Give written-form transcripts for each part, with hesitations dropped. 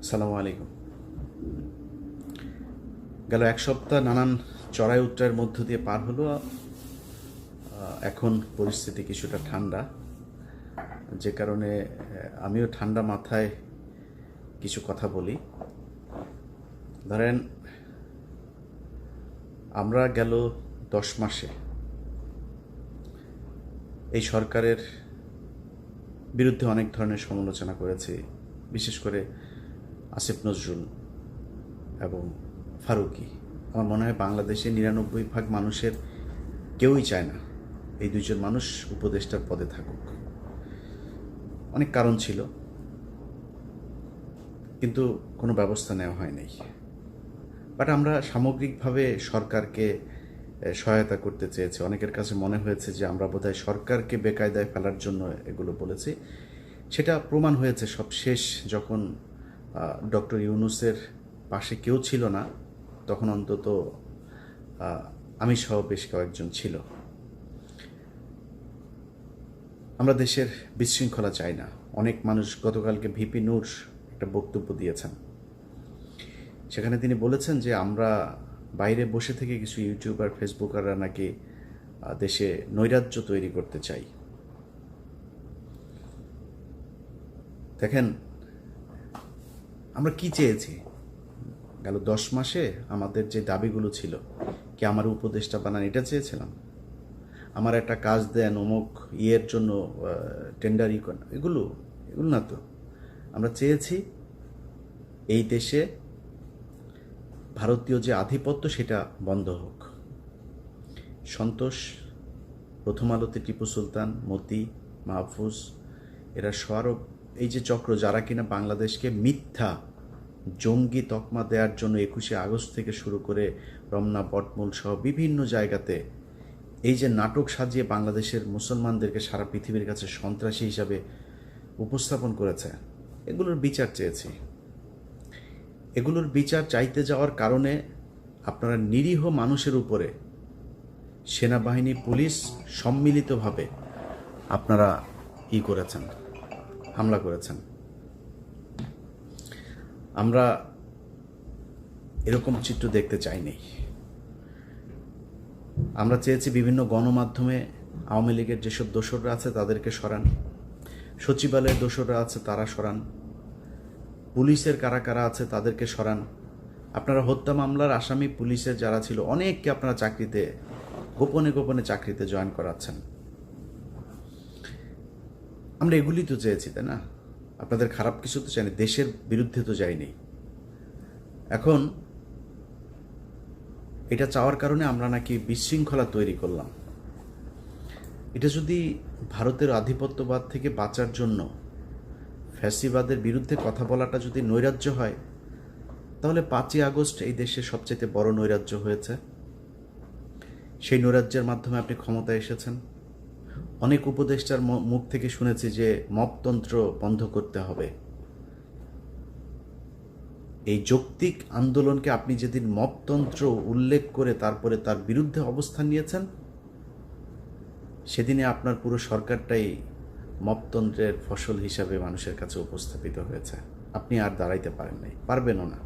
আসসালামু আলাইকুম। গেল এক সপ্তাহ নানান চড়াই উতরাইয়ের মধ্য দিয়ে পার হলো। এখন পরিস্থিতি কিছুটা ঠান্ডা, যে কারণে আমিও ঠান্ডা মাথায় কিছু কথা বলি। ধরেন, আমরা গেল 10 মাসে এই সরকারের বিরুদ্ধে অনেক ধরনের সমালোচনা করেছি, বিশেষ করে আসিফ নজরুল এবং ফারুকী। আমার মনে হয় বাংলাদেশে 99% মানুষের কেউই চায় না এই দুইজন মানুষ উপদেষ্টার পদে থাকুক। অনেক কারণ ছিল, কিন্তু কোনো ব্যবস্থা নেওয়া হয় নাই। বাট আমরা সামগ্রিকভাবে সরকারকে সহায়তা করতে চেয়েছি। অনেকের কাছে মনে হয়েছে যে আমরা বোধহয় সরকারকে বেকায়দায় ফেলার জন্য এগুলো বলেছি। সেটা প্রমাণ হয়েছে সব শেষ, যখন ডক্টর ইউনূসের পাশে কেউ ছিল না, তখন অন্তত আমি সহ বেশ কয়েকজন ছিল। আমরা দেশের বিশৃঙ্খলা চাই না। অনেক মানুষ, গতকালকে ভিপি নূর একটা বক্তব্য দিয়েছেন, সেখানে তিনি বলেছেন যে আমরা বাইরে বসে থেকে কিছু ইউটিউবার ফেসবুকাররা নাকি দেশে নৈরাজ্য তৈরি করতে চাই। দেখেন, আমরা কি চেয়েছি গেল 10 মাসে? আমাদের যে দাবিগুলো ছিল, কি আমার উপদেষ্টা বানান এটা চেয়েছিলাম? আমার একটা কাজ দেন, অমুক ইয়ের জন্য টেন্ডার করেন, এগুলো না তো। আমরা চেয়েছি এই দেশে ভারতীয় যে আধিপত্য সেটা বন্ধ হোক। সন্তোষ, প্রথম আলোতে টিপু সুলতান, মতি, মাহফুজ, এরা সরব এই যে চক্র, যারা কিনা বাংলাদেশকে মিথ্যা জঙ্গি তকমা দেওয়ার জন্য 21শে আগস্ট থেকে শুরু করে রমনা, বটমূল সহ বিভিন্ন জায়গাতে এই যে নাটক সাজিয়ে বাংলাদেশের মুসলমানদেরকে সারা পৃথিবীর কাছে সন্ত্রাসী হিসাবে উপস্থাপন করেছে, এগুলোর বিচার চেয়েছি। এগুলোর বিচার চাইতে যাওয়ার কারণে আপনারা নিরীহ মানুষের উপরে সেনাবাহিনী, পুলিশ সম্মিলিতভাবে আপনারা করেছেন, হামলা করেছেন। আমরা এরকম চিত্র দেখতে চাইনি। আমরা চেয়েছি বিভিন্ন গণমাধ্যমে আওয়ামী লীগের যেসব দোসররা আছে তাদেরকে সরান, সচিবালয়ের দোসররা আছে তারা সরান, পুলিশের কারা কারা আছে তাদেরকে সরান। আপনারা হত্যা মামলার আসামি পুলিশের যারা ছিল অনেককে আপনারা চাকরিতে গোপনে গোপনে চাকরিতে জয়েন করাচ্ছেন। আমরা এগুলি তো চেয়েছি, তাই না? আপনাদের খারাপ কিছু তো চাইনি, দেশের বিরুদ্ধে তো যাইনি। এখন এটা চাওয়ার কারণে আমরা নাকি বিশৃঙ্খলা তৈরি করলাম। এটা যদি ভারতের আধিপত্যবাদ থেকে বাঁচার জন্য, ফ্যাসিবাদের বিরুদ্ধে কথা বলাটা যদি নৈরাজ্য হয়, তাহলে 5ই আগস্ট এই দেশে সবচেয়ে বড় নৈরাজ্য হয়েছে। সেই নৈরাজ্যের মাধ্যমে আপনি ক্ষমতায় এসেছেন। অনেক উপদেষ্টার মুখ থেকে শুনেছি যে মপতন্ত্র বন্ধ করতে হবে। এই যৌক্তিক আন্দোলনকে আপনি যেদিন মপতন্ত্র উল্লেখ করে তারপরে তার বিরুদ্ধে অবস্থান নিয়েছেন, সেদিনে আপনার পুরো সরকারটাই মপতন্ত্রের ফসল হিসাবে মানুষের কাছে উপস্থাপিত হয়েছে। আপনি আর দাঁড়াইতে পারেন নাই, পারবেনও না।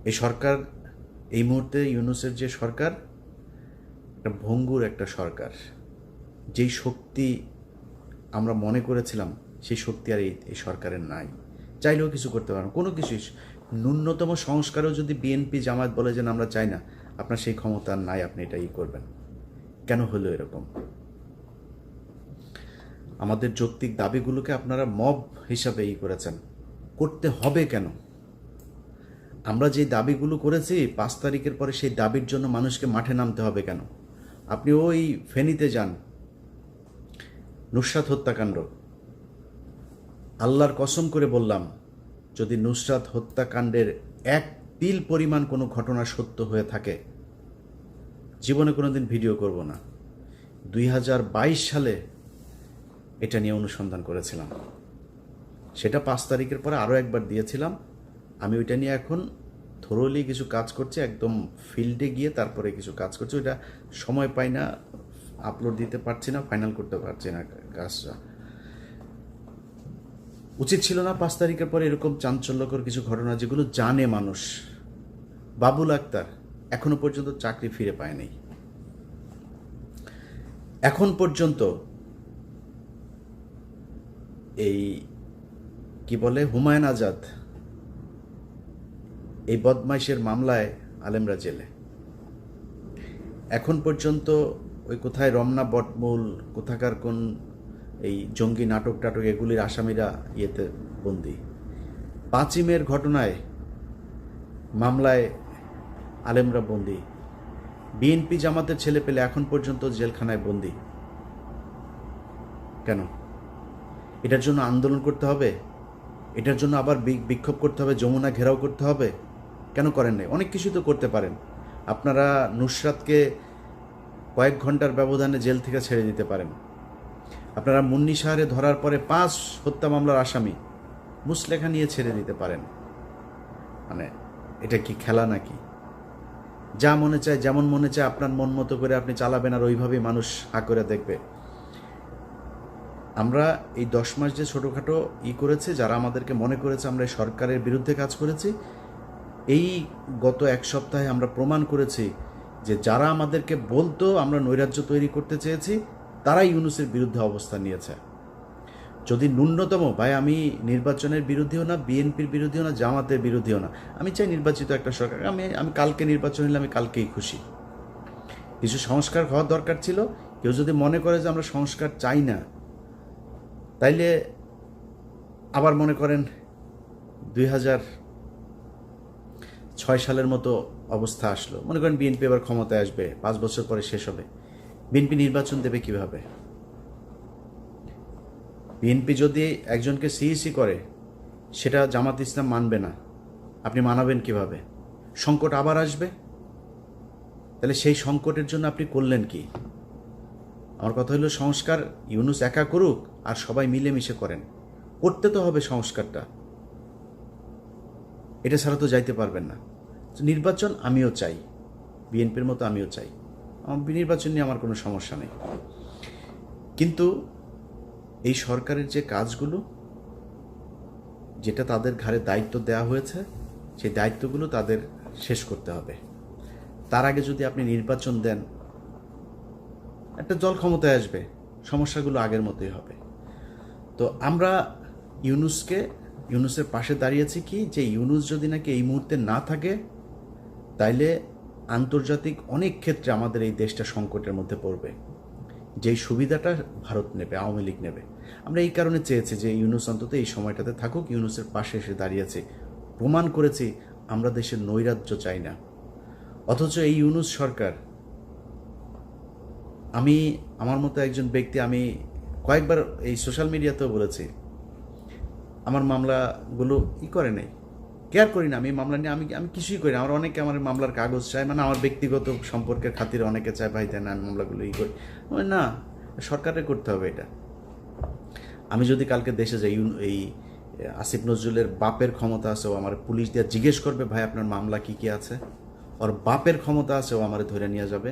এই সরকার, এই মুহূর্তে ইউনূসের যে সরকার, একটা ভঙ্গুর একটা সরকার। যেই শক্তি আমরা মনে করেছিলাম সেই শক্তি আর এই সরকারের নাই। চাইলেও কিছু করতে পারেন, কোনো কিছুই। ন্যূনতম সংস্কারও যদি বিএনপি জামায়াত বলে যে আমরা চাই না, আপনার সেই ক্ষমতা নাই, আপনি এটা করবেন। কেন হলো এরকম? আমাদের যৌক্তিক দাবিগুলোকে আপনারা মব হিসাবে করেছেন। করতে হবে কেন? আমরা যে দাবিগুলো করেছি 5 তারিখের পরে, সেই দাবির জন্য মানুষকে মাঠে নামতে হবে কেন? আপনি ওই ফেনীতে যান, নুসরাত হত্যাকাণ্ড, আল্লাহর কসম করে বললাম, যদি নুসরাত হত্যাকাণ্ডের 1 তিল পরিমাণ কোনো ঘটনা সত্য হয়ে থাকে, জীবনে কোনোদিন ভিডিও করব না। 2022 সালে এটা নিয়ে অনুসন্ধান করেছিলাম, সেটা 5 তারিখের পরে আরও একবার দিয়েছিলাম। আমি ওইটা নিয়ে এখন থরোলি কিছু কাজ করছি, একদম ফিল্ডে গিয়ে তারপরে কিছু কাজ করছি। ওইটা সময় পাই না, আপলোড দিতে পারছি না, ফাইনাল করতে পারছি না কাজটা। উচিত ছিল না 5 তারিখের পরে এরকম চাঞ্চল্যকর কিছু ঘটনা যেগুলো জানে মানুষ? বাবুল আক্তার এখনো পর্যন্ত চাকরি ফিরে পায়নি। এখন পর্যন্ত এই কি বলে হুমায়ুন আজাদ এই বদমাইশের মামলায় আলেমরা জেলে। এখন পর্যন্ত ওই কোথায় রমনা বটমূল কোথাকার কোন এই জঙ্গি নাটক টাটক এগুলির আসামিরা ইয়েতে বন্দি। 5ই মের ঘটনায় মামলায় আলেমরা বন্দি। বিএনপি জামাতের ছেলে পেলে এখন পর্যন্ত জেলখানায় বন্দি। কেন? এটার জন্য আন্দোলন করতে হবে? এটার জন্য আবার বিক্ষোভ করতে হবে, যমুনা ঘেরাও করতে হবে? কেন করেন নাই? অনেক কিছু তো করতে পারেন। আপনারা নুসরাতকে কয়েক ঘন্টার ব্যবধানে জেল থেকে ছেড়ে দিতে পারেন। আপনারা মুন্নি শাহরে ধরার পরে 5 হত্যা মামলার আসামি মুসলেখা নিয়ে ছেড়ে দিতে পারেন। মানে এটা কি খেলা নাকি? যা মনে চায় যেমন মনে চায় আপনার মন মতো করে আপনি চালাবেন, আর ওইভাবেই মানুষ হা করে দেখবে। আমরা এই 10 মাস যে ছোটোখাটো করেছে, যারা আমাদেরকে মনে করেছে আমরা সরকারের বিরুদ্ধে কাজ করেছি, এই গত 1 সপ্তাহে আমরা প্রমাণ করেছি যে যারা আমাদেরকে বলতো আমরা নৈরাজ্য তৈরি করতে চেয়েছি, তারাই ইউনূসের বিরুদ্ধে অবস্থান নিয়েছে। যদি ন্যূনতম, ভাই আমি নির্বাচনের বিরোধীও না, বিএনপির বিরোধীও না, জামাতের বিরোধীও না, আমি চাই নির্বাচিত একটা সরকার। আমি কালকে নির্বাচন হলে আমি কালকেই খুশি। কিছু সংস্কার হওয়ার দরকার ছিল। কেউ যদি মনে করে যে আমরা সংস্কার চাই না, তাইলে আবার মনে করেন 2006 সালের মতো অবস্থা আসলো, মনে করেন বিএনপি আবার ক্ষমতায় আসবে, 5 বছর পরে শেষ হবে। বিএনপি নির্বাচন দেবে কিভাবে? বিএনপি যদি একজনকে সিইসি করে, সেটা জামাত ইসলাম মানবে না, আপনি মানাবেন কিভাবে? সংকট আবার আসবে। তাহলে সেই সংকটের জন্য আপনি করলেন কি? আমার কথা হলো, সংস্কার ইউনূস একা করুক আর সবাই মিলেমিশে করেন। করতে তো হবে সংস্কারটা, এটা ছাড়া তো যাইতে পারবেন না। নির্বাচন আমিও চাই, বিএনপির মতো আমিও চাই, নির্বাচন নিয়ে আমার কোনো সমস্যা নেই। কিন্তু এই সরকারের যে কাজগুলো, যেটা তাদের ঘাড়ে দায়িত্ব দেওয়া হয়েছে, সেই দায়িত্বগুলো তাদের শেষ করতে হবে। তার আগে যদি আপনি নির্বাচন দেন, একটা দল ক্ষমতায় আসবে, সমস্যাগুলো আগের মতোই হবে। তো আমরা ইউনূসের পাশে দাঁড়িয়েছি কি, যে ইউনূস যদি নাকি এই মুহূর্তে না থাকে, তাইলে আন্তর্জাতিক অনেক ক্ষেত্রে আমাদের এই দেশটা সংকটের মধ্যে পড়বে। যেই সুবিধাটা ভারত নেবে, আওয়ামী লীগ নেবে। আমরা এই কারণে চেয়েছি যে ইউনূস অন্তত এই সময়টাতে থাকুক, ইউনূসের পাশে এসে দাঁড়িয়েছি, প্রমাণ করেছি আমরা দেশের নৈরাজ্য চাই না। অথচ এই ইউনূস সরকার, আমার মতো একজন ব্যক্তি, আমি কয়েকবার এই সোশ্যাল মিডিয়াতেও বলেছি, আমার মামলাগুলো করে নাই, কেয়ার করি না। আমি মামলা নিয়ে আমি কিছুই করি না। আমার অনেকে আমার মামলার কাগজ চায়, মানে আমার ব্যক্তিগত সম্পর্কের খাতিরে অনেকে চায়, ভাই দেন আমি মামলাগুলো করি না, সরকারের করতে হবে এটা। আমি যদি কালকে দেশে যাই, এই আসিফ নজরুলের বাপের ক্ষমতা আছে, ও আমার পুলিশ দিয়ে জিজ্ঞেস করবে, ভাই আপনার মামলা কি কি আছে? ওর বাপের ক্ষমতা আছে, ও আমার ধরে নিয়ে যাবে।